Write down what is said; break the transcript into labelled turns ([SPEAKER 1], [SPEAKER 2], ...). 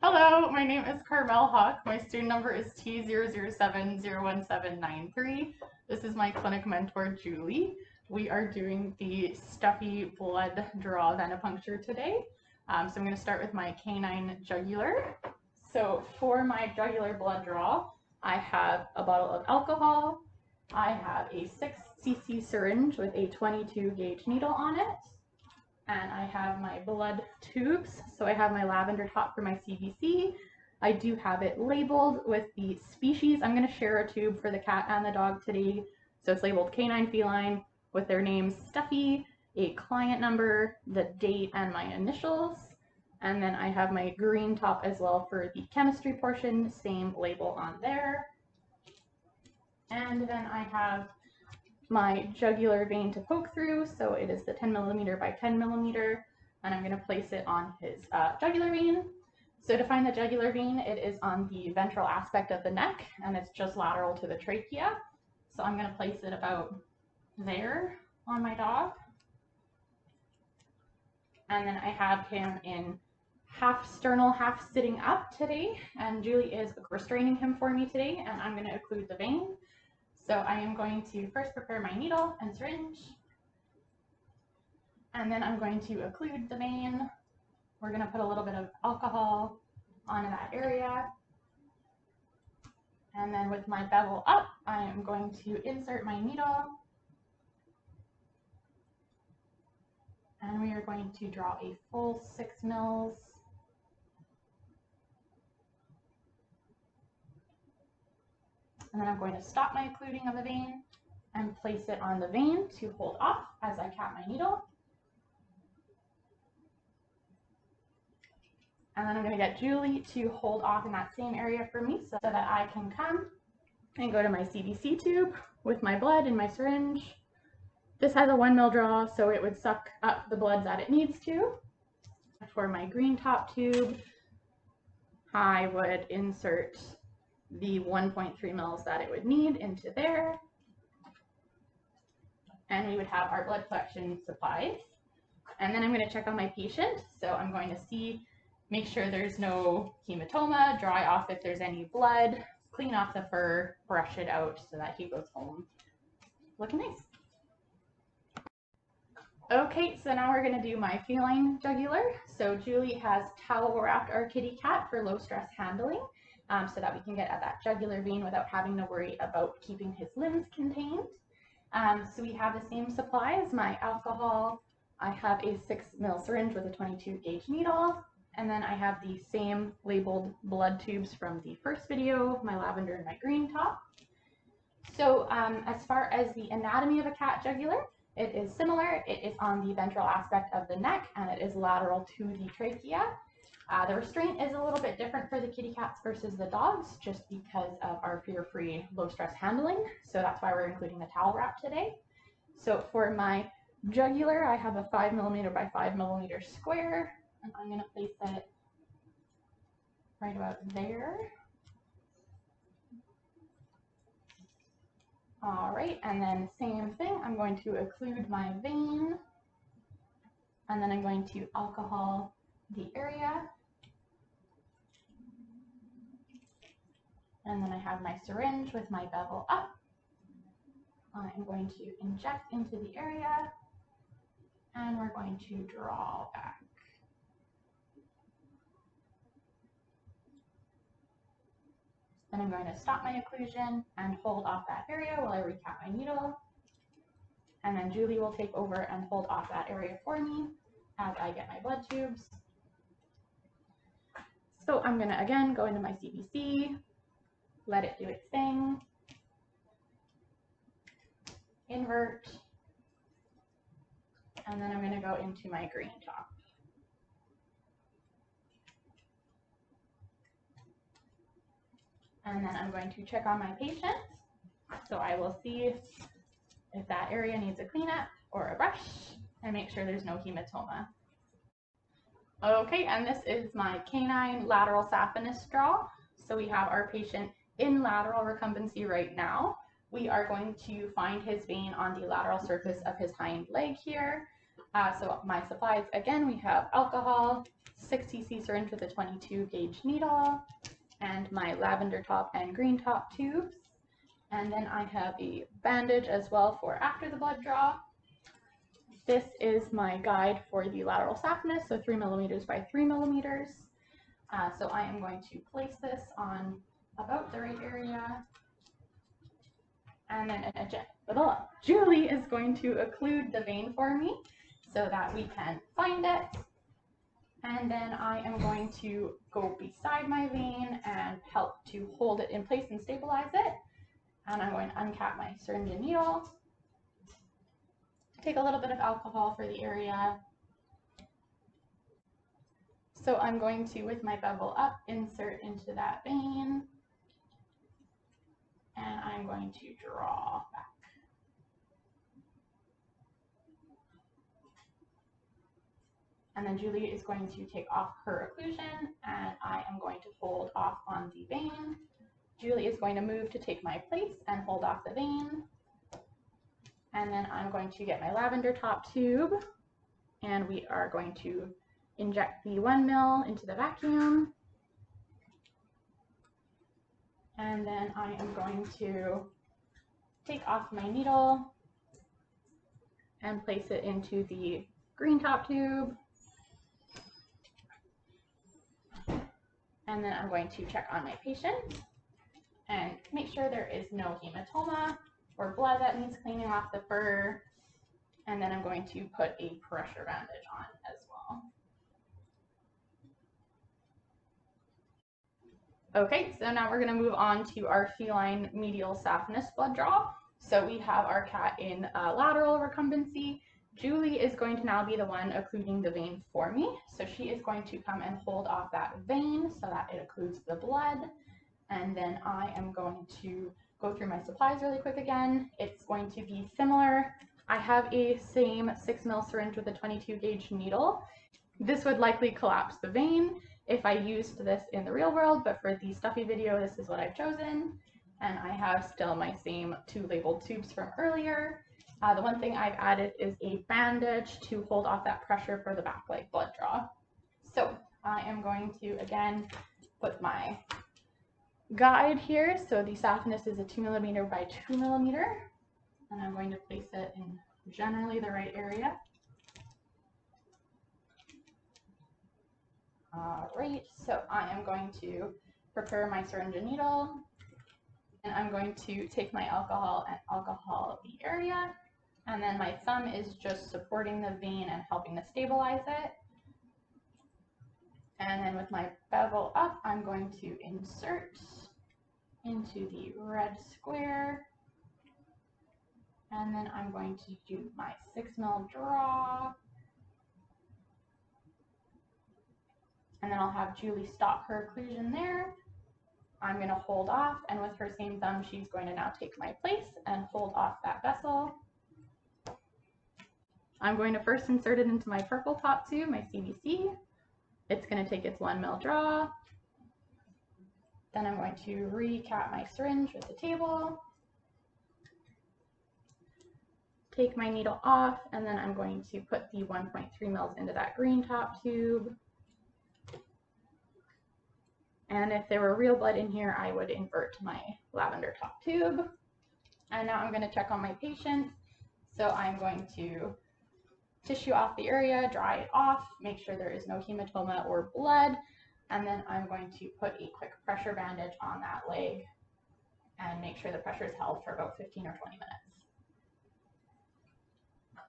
[SPEAKER 1] Hello, my name is CarmelHauckT. My student number is CarmelHauckT00701793. This is my clinic mentor, Julie. We are doing the stuffy blood draw venipuncture today. So I'm going to start with my canine jugular. So for my jugular blood draw, I have a bottle of alcohol. I have a 6cc syringe with a 22 gauge needle on it. And I have my blood tubes. So I have my lavender top for my CBC. I do have it labeled with the species. I'm going to share a tube for the cat and the dog today. So it's labeled canine feline with their names Stuffy, a client number, the date, and my initials. And then I have my green top as well for the chemistry portion, same label on there. And then I have my jugular vein to poke through, so it is the 10mm by 10mm, and I'm going to place it on his jugular vein. So to find the jugular vein, it is on the ventral aspect of the neck, and it's just lateral to the trachea. So I'm going to place it about there on my dog. And then I have him in half sternal, half sitting up today, and Julie is restraining him for me today, and I'm going to occlude the vein. So I am going to first prepare my needle and syringe, and then I'm going to occlude the vein. We're going to put a little bit of alcohol onto that area. And then with my bevel up, I am going to insert my needle. And we are going to draw a full 6 mils. And then I'm going to stop my occluding of the vein and place it on the vein to hold off as I cap my needle. And then I'm going to get Julie to hold off in that same area for me so that I can come and go to my CBC tube with my blood in my syringe. This has a 1 ml draw, so it would suck up the blood that it needs to. For my green top tube, I would insert the 1.3 mils that it would need into there. And we would have our blood collection supplies. And then I'm going to check on my patient. So I'm going to make sure there's no hematoma, dry off if there's any blood, clean off the fur, brush it out so that he goes home looking nice. Okay, so now we're going to do my feline jugular. So Julie has towel wrapped our kitty cat for low stress handling, so that we can get at that jugular vein without having to worry about keeping his limbs contained. So we have the same supply as my alcohol. I have a 6 ml syringe with a 22 gauge needle, and then I have the same labeled blood tubes from the first video, my lavender and my green top. So as far as the anatomy of a cat jugular, it is similar. It is on the ventral aspect of the neck, and it is lateral to the trachea. The restraint is a little bit different for the kitty cats versus the dogs, just because of our fear-free, low-stress handling. So that's why we're including the towel wrap today. So for my jugular, I have a 5mm by 5mm square, and I'm going to place it right about there. All right, and then same thing, I'm going to occlude my vein, and then I'm going to alcohol the area. And then I have my syringe with my bevel up. I'm going to inject into the area, and we're going to draw back. Then I'm going to stop my occlusion and hold off that area while I recap my needle. And then Julie will take over and hold off that area for me as I get my blood tubes. So I'm going to again go into my CBC, let it do its thing, invert, and then I'm going to go into my green top. And then I'm going to check on my patient. So I will see if that area needs a cleanup or a brush and make sure there's no hematoma. Okay, and this is my canine lateral saphenous draw. So we have our patient in lateral recumbency right now. We are going to find his vein on the lateral surface of his hind leg here. So my supplies, again, we have alcohol, 6 cc syringe with a 22 gauge needle, and my lavender top and green top tubes. And then I have a bandage as well for after the blood draw. This is my guide for the lateral saphenous, so 3 millimeters by 3 millimeters. So I am going to place this on about the right area. And then Julie is going to occlude the vein for me so that we can find it. And then I am going to go beside my vein and help to hold it in place and stabilize it. And I'm going to uncap my syringe and needle. Take a little bit of alcohol for the area. So I'm going to, with my bevel up, insert into that vein. And I'm going to draw back. And then Julie is going to take off her occlusion, and I am going to hold off on the vein. Julie is going to move to take my place and hold off the vein. And then I'm going to get my lavender top tube, and we are going to inject the 1 ml into the vacuum. And then I am going to take off my needle and place it into the green top tube. And then I'm going to check on my patient and make sure there is no hematoma or blood that needs cleaning off the fur. And then I'm going to put a pressure bandage on as well. Okay, so now we're going to move on to our feline medial saphenous blood draw. So we have our cat in lateral recumbency. Julie is going to now be the one occluding the vein for me. So she is going to come and hold off that vein so that it occludes the blood. And then I am going to go through my supplies really quick again. It's going to be similar. I have a same 6 ml syringe with a 22 gauge needle. This would likely collapse the vein if I used this in the real world, but for the stuffy video, this is what I've chosen. And I have still my same 2 labeled tubes from earlier. The one thing I've added is a bandage to hold off that pressure for the back leg blood draw. So I am going to, again, put my guide here. So the saphenous is a 2 millimeter by 2 millimeter. And I'm going to place it in generally the right area. All right, so I am going to prepare my syringe and needle. And I'm going to take my alcohol and alcohol the area. And then my thumb is just supporting the vein and helping to stabilize it. And then with my bevel up, I'm going to insert into the red square. And then I'm going to do my 6 ml draw. And then I'll have Julie stop her occlusion there. I'm going to hold off, and with her same thumb, she's going to now take my place and hold off that vessel. I'm going to first insert it into my purple top tube, my CVC. It's going to take its 1 ml draw. Then I'm going to recap my syringe with the table. Take my needle off, and then I'm going to put the 1.3 ml into that green top tube. And if there were real blood in here, I would invert my lavender top tube. And now I'm going to check on my patient. So I'm going to tissue off the area, dry it off, make sure there is no hematoma or blood, and then I'm going to put a quick pressure bandage on that leg and make sure the pressure is held for about 15 or 20 minutes.